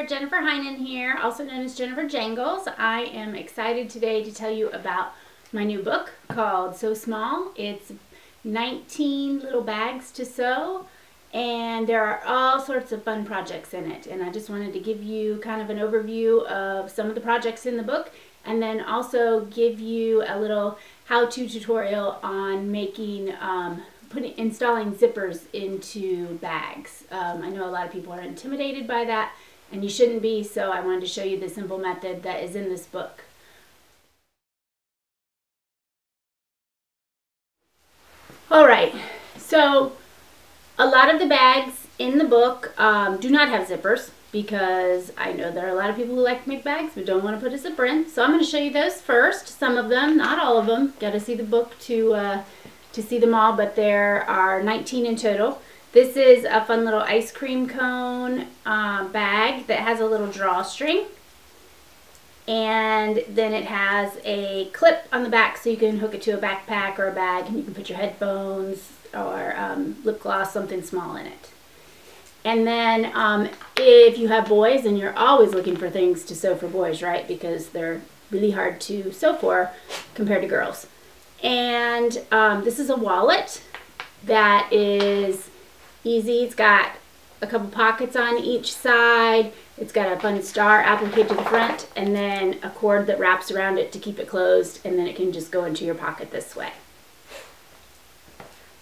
Jennifer Heinen here, also known as Jennifer Jangles. I am excited today to tell you about my new book called So Small. It's 19 little bags to sew, and there are all sorts of fun projects in it. And I just wanted to give you kind of an overview of some of the projects in the book, and then also give you a little how-to tutorial on making installing zippers into bags. I know a lot of people are intimidated by that, and you shouldn't be, so I wanted to show you the simple method that is in this book. Alright, so a lot of the bags in the book do not have zippers, because I know there are a lot of people who like to make bags but don't want to put a zipper in. So I'm going to show you those first. Some of them, not all of them. Got to see the book to see them all, but there are 19 in total. This is a fun little ice cream cone bag that has a little drawstring, and then it has a clip on the back so you can hook it to a backpack or a bag, and you can put your headphones or lip gloss, something small in it. And then if you have boys, and you're always looking for things to sew for boys, right? Because they're really hard to sew for compared to girls. And this is a wallet that is easy. It's got a couple pockets on each side. It's got a fun star appliqued to the front, and then a cord that wraps around it to keep it closed, and then it can just go into your pocket this way.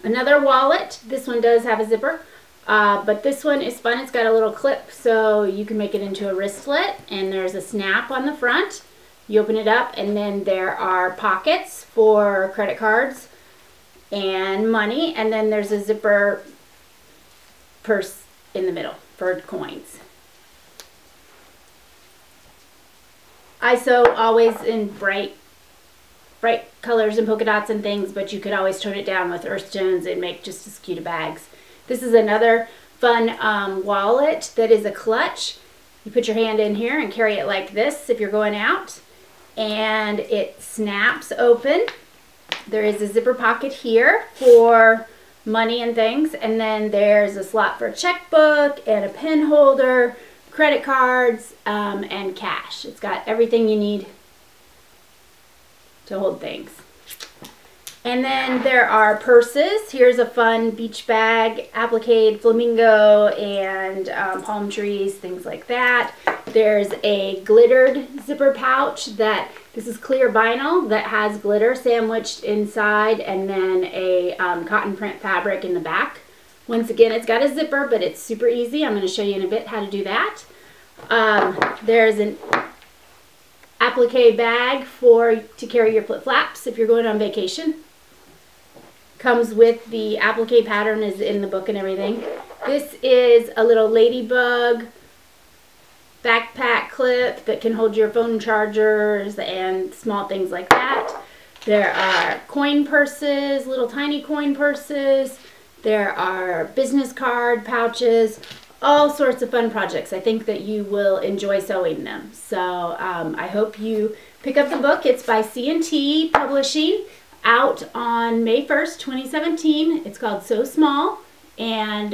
Another wallet. This one does have a zipper, but this one is fun. It's got a little clip so you can make it into a wristlet, and there's a snap on the front. You open it up, and then there are pockets for credit cards and money, and then there's a zipper purse in the middle for coins. I sew always in bright colors and polka dots and things, but you could always tone it down with earth tones and make just as cute bags. This is another fun wallet that is a clutch. You put your hand in here and carry it like this if you're going out, and it snaps open. There is a zipper pocket here for money and things, and then there's a slot for a checkbook and a pen holder, credit cards, and cash. It's got everything you need to hold things. And then there are purses. Here's a fun beach bag, applique, flamingo, and palm trees, things like that. There's a glittered zipper pouch this is clear vinyl that has glitter sandwiched inside, and then a cotton print fabric in the back. Once again, it's got a zipper, but it's super easy. I'm going to show you in a bit how to do that. There's an applique bag to carry your flip-flaps if you're going on vacation. Comes with the applique pattern, is in the book and everything. This is a little ladybug backpack clip that can hold your phone chargers and small things like that. There are coin purses, little tiny coin purses. There are business card pouches, all sorts of fun projects. I think that you will enjoy sewing them. So I hope you pick up the book. It's by C&T Publishing, out on May 1st, 2017. It's called So Small, and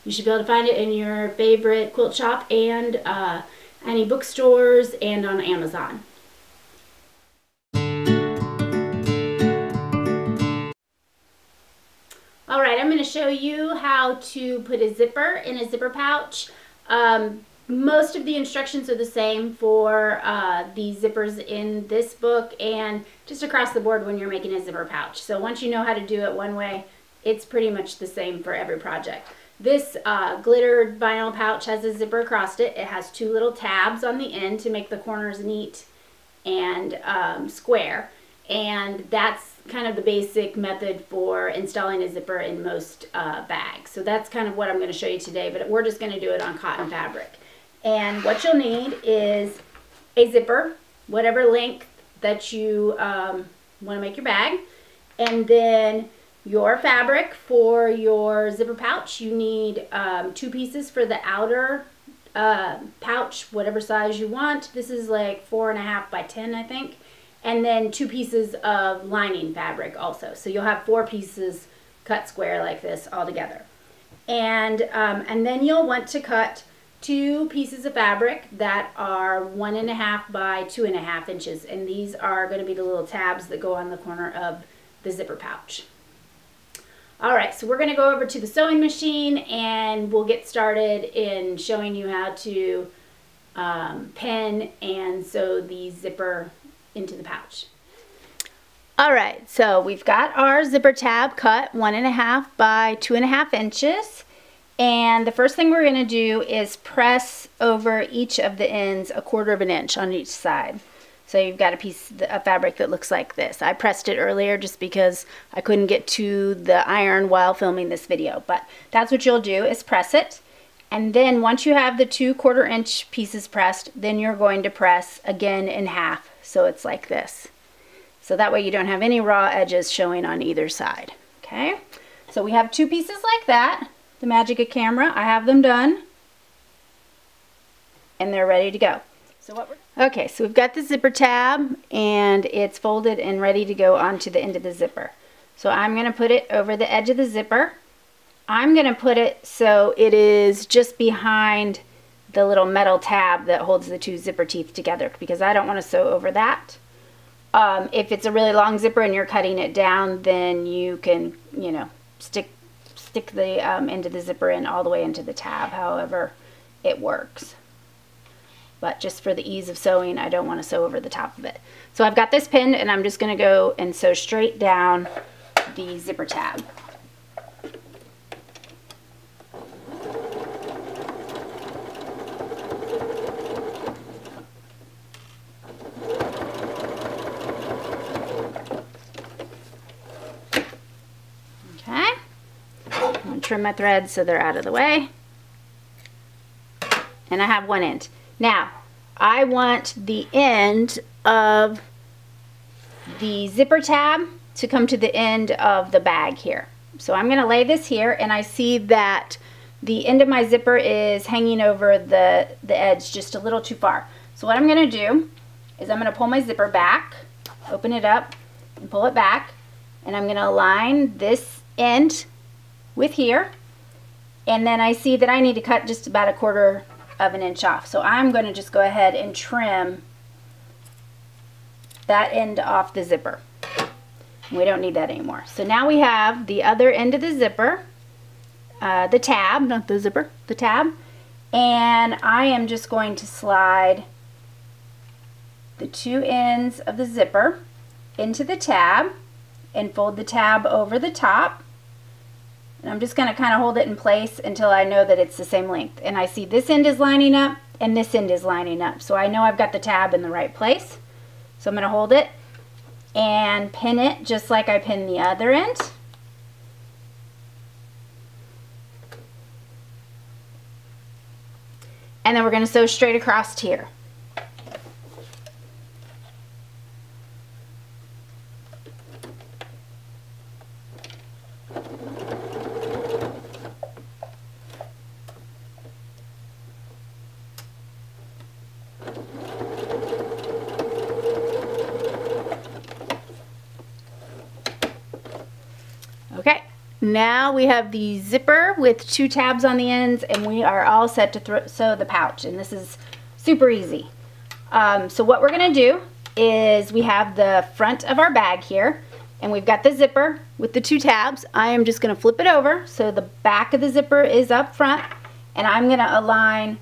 you should be able to find it in your favorite quilt shop and any bookstores and on Amazon. Alright, I'm going to show you how to put a zipper in a zipper pouch. Most of the instructions are the same for the zippers in this book and just across the board when you're making a zipper pouch. So once you know how to do it one way, it's pretty much the same for every project. This glittered vinyl pouch has a zipper across it. It has two little tabs on the end to make the corners neat and square. And that's kind of the basic method for installing a zipper in most bags. So that's kind of what I'm going to show you today, but we're just going to do it on cotton fabric. And what you'll need is a zipper, whatever length that you want to make your bag, and then your fabric for your zipper pouch. You need 2 pieces for the outer pouch, whatever size you want. This is like 4.5 by 10, I think. And then 2 pieces of lining fabric also. So you'll have 4 pieces cut square like this all together. And then you'll want to cut two pieces of fabric that are 1.5 by 2.5 inches, and these are going to be the little tabs that go on the corner of the zipper pouch. All right, so we're going to go over to the sewing machine and we'll get started in showing you how to pin and sew the zipper into the pouch. All right, so we've got our zipper tab cut 1.5 by 2.5 inches. And the first thing we're going to do is press over each of the ends 1/4 inch on each side. So you've got a piece of fabric that looks like this. I pressed it earlier just because I couldn't get to the iron while filming this video. But that's what you'll do, is press it. And then once you have the 2/4 inch pieces pressed, then you're going to press again in half. So it's like this. So that way you don't have any raw edges showing on either side. Okay, so we have two pieces like that. The magic of camera, I have them done. And they're ready to go. Okay, so we've got the zipper tab and it's folded and ready to go onto the end of the zipper. So I'm going to put it over the edge of the zipper. I'm going to put it so it is just behind the little metal tab that holds the two zipper teeth together, because I don't want to sew over that. If it's a really long zipper and you're cutting it down, then you can, you know, stick the end of the zipper in all the way into the tab, however it works. But just for the ease of sewing, I don't want to sew over the top of it. So I've got this pinned and I'm just going to go and sew straight down the zipper tab. Okay. I'm going to trim my threads so they're out of the way. And I have one end. Now, I want the end of the zipper tab to come to the end of the bag here. So I'm going to lay this here, and I see that the end of my zipper is hanging over the edge just a little too far. So what I'm going to do is I'm going to pull my zipper back, open it up, and pull it back. And I'm going to align this end with here. And then I see that I need to cut just about 1/4 inch off. So I'm going to just go ahead and trim that end off the zipper. We don't need that anymore. So now we have the other end of the zipper, the tab, not the zipper, the tab. And I am just going to slide the two ends of the zipper into the tab and fold the tab over the top. And I'm just going to kind of hold it in place until I know that it's the same length. And I see this end is lining up and this end is lining up. So I know I've got the tab in the right place. So I'm going to hold it and pin it just like I pinned the other end. And then we're going to sew straight across here. Okay, now we have the zipper with two tabs on the ends, and we are all set to sew the pouch, and this is super easy. So what we're going to do is we have the front of our bag here, and we've got the zipper with the two tabs. I am just going to flip it over so the back of the zipper is up front, and I'm going to align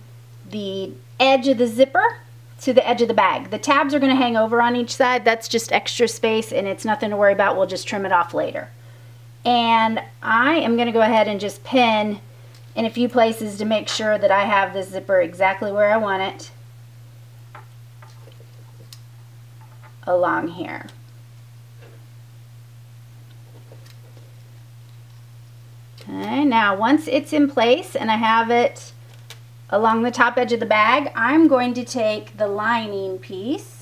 the edge of the zipper to the edge of the bag. The tabs are going to hang over on each side. That's just extra space, and it's nothing to worry about. We'll just trim it off later. And I am going to go ahead and just pin in a few places to make sure that I have the zipper exactly where I want it along here. Okay, now once it's in place and I have it along the top edge of the bag, I'm going to take the lining piece,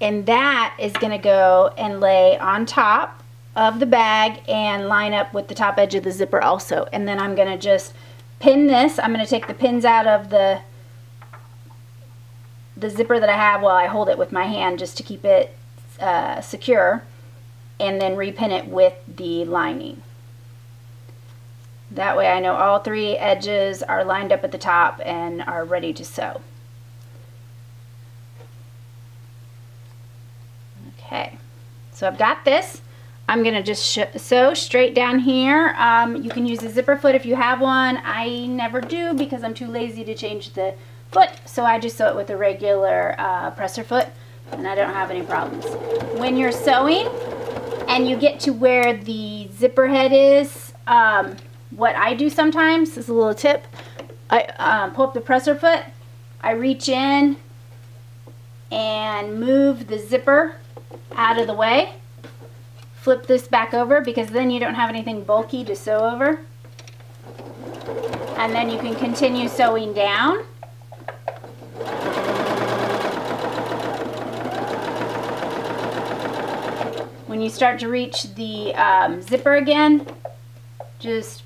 and that is going to go and lay on top of the bag and line up with the top edge of the zipper also. And then I'm going to just pin this. I'm going to take the pins out of the zipper that I have while I hold it with my hand just to keep it secure, and then repin it with the lining. That way I know all 3 edges are lined up at the top and are ready to sew. Okay, so I've got this. I'm going to just sew straight down here. You can use a zipper foot if you have one. I never do because I'm too lazy to change the foot, so I just sew it with a regular presser foot, and I don't have any problems. When you're sewing and you get to where the zipper head is, what I do sometimes is a little tip. I pull up the presser foot, I reach in and move the zipper out of the way. Flip this back over because then you don't have anything bulky to sew over. And then you can continue sewing down. When you start to reach the zipper again, just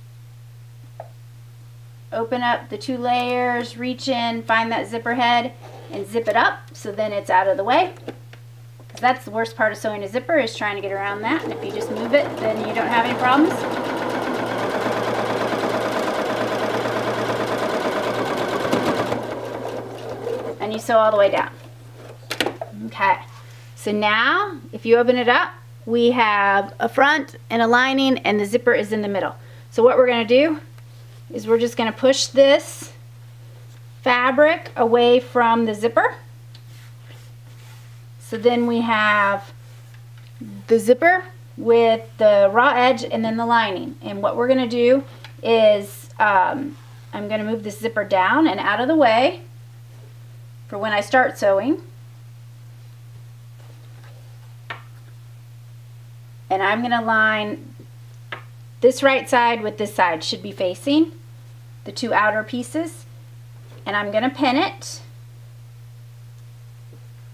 open up the 2 layers, reach in, find that zipper head, and zip it up so then it's out of the way. Because that's the worst part of sewing a zipper, is trying to get around that. And if you just move it, then you don't have any problems. And you sew all the way down. Okay, so now if you open it up, we have a front and a lining, and the zipper is in the middle. So what we're going to do is we're just going to push this fabric away from the zipper. So then we have the zipper with the raw edge and then the lining. And what we're going to do is I'm going to move this zipper down and out of the way for when I start sewing. And I'm going to line this right side with this side, should be facing the 2 outer pieces. And I'm going to pin it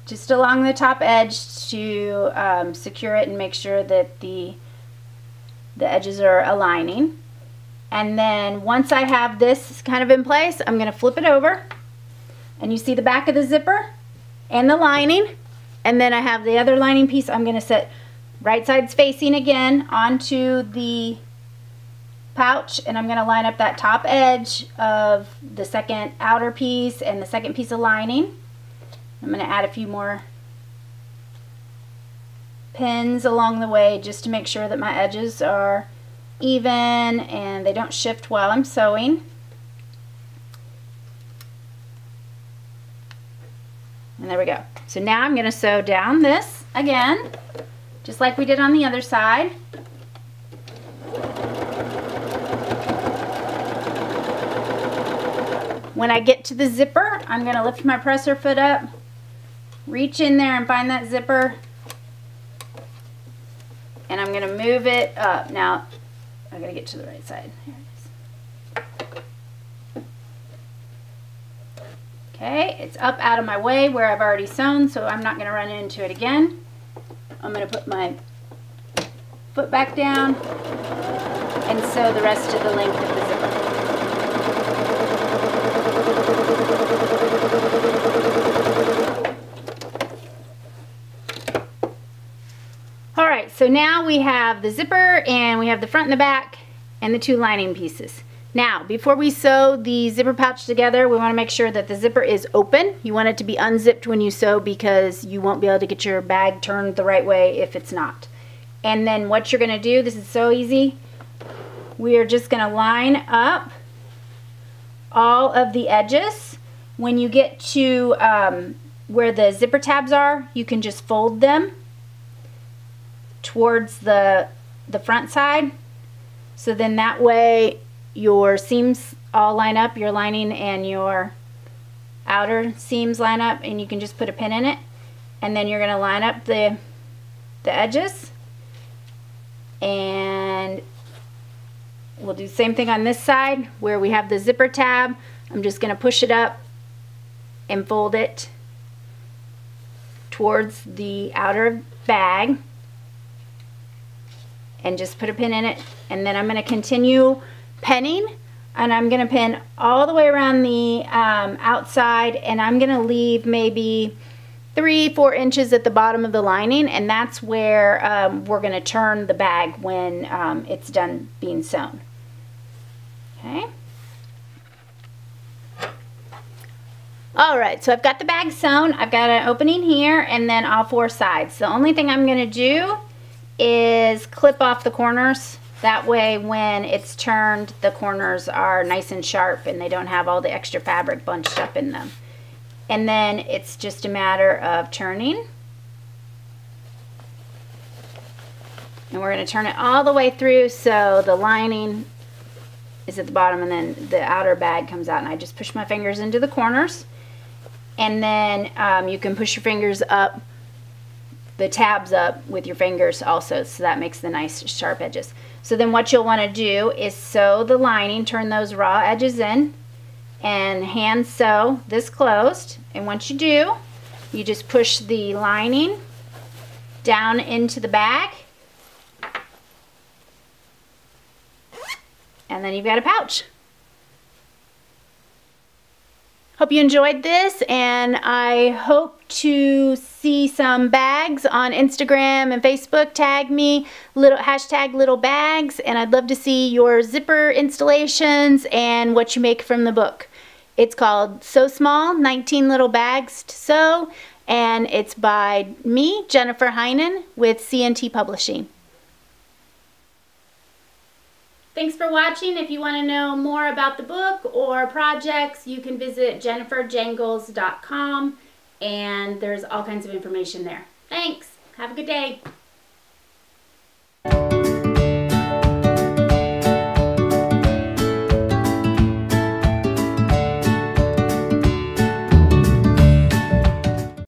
just along the top edge to secure it and make sure that the edges are aligning. And then once I have this kind of in place, I'm going to flip it over, and you see the back of the zipper and the lining, and then I have the other lining piece. I'm going to set right sides facing again onto the pouch, and I'm going to line up that top edge of the second outer piece and the second piece of lining. I'm going to add a few more pins along the way just to make sure that my edges are even and they don't shift while I'm sewing. And there we go. So now I'm going to sew down this again, just like we did on the other side. When I get to the zipper, I'm going to lift my presser foot up, reach in there and find that zipper, and I'm going to move it up. Now, I got to get to the right side. Here it is. Okay, it's up out of my way where I've already sewn, so I'm not going to run into it again. I'm going to put my foot back down and sew the rest of the length of the zipper. Alright, so now we have the zipper and we have the front and the back and the 2 lining pieces. Now, before we sew the zipper pouch together, we want to make sure that the zipper is open. You want it to be unzipped when you sew because you won't be able to get your bag turned the right way if it's not. And then what you're going to do, this is so easy, we are just going to line up all of the edges. When you get to where the zipper tabs are, you can just fold them towards the front side. So then that way your seams all line up, your lining and your outer seams line up, and you can just put a pin in it. And then you're going to line up the edges, and we'll do the same thing on this side where we have the zipper tab. I'm just going to push it up and fold it towards the outer bag and just put a pin in it. And then I'm going to continue pinning, and I'm going to pin all the way around the outside, and I'm going to leave maybe 3-4 inches at the bottom of the lining, and that's where we're going to turn the bag when it's done being sewn. Okay. All right, so I've got the bag sewn. I've got an opening here and then all four sides. The only thing I'm gonna do is clip off the corners. That way when it's turned, the corners are nice and sharp and they don't have all the extra fabric bunched up in them. And then it's just a matter of turning. And we're gonna turn it all the way through so the lining is at the bottom and then the outer bag comes out, and I just push my fingers into the corners. And then you can push your fingers up, the tabs up with your fingers also, so that makes the nice sharp edges. So then what you'll want to do is sew the lining, turn those raw edges in, and hand sew this closed. And once you do, you just push the lining down into the bag, and then you've got a pouch. Hope you enjoyed this, and I hope to see some bags on Instagram and Facebook. Tag me, hashtag little bags, and I'd love to see your zipper installations and what you make from the book. It's called So Small, 19 Little Bags to Sew, and it's by me, Jennifer Heinen, with CNT Publishing. Thanks for watching. If you want to know more about the book or projects, you can visit jenniferjangles.com, and there's all kinds of information there. Thanks. Have a good day.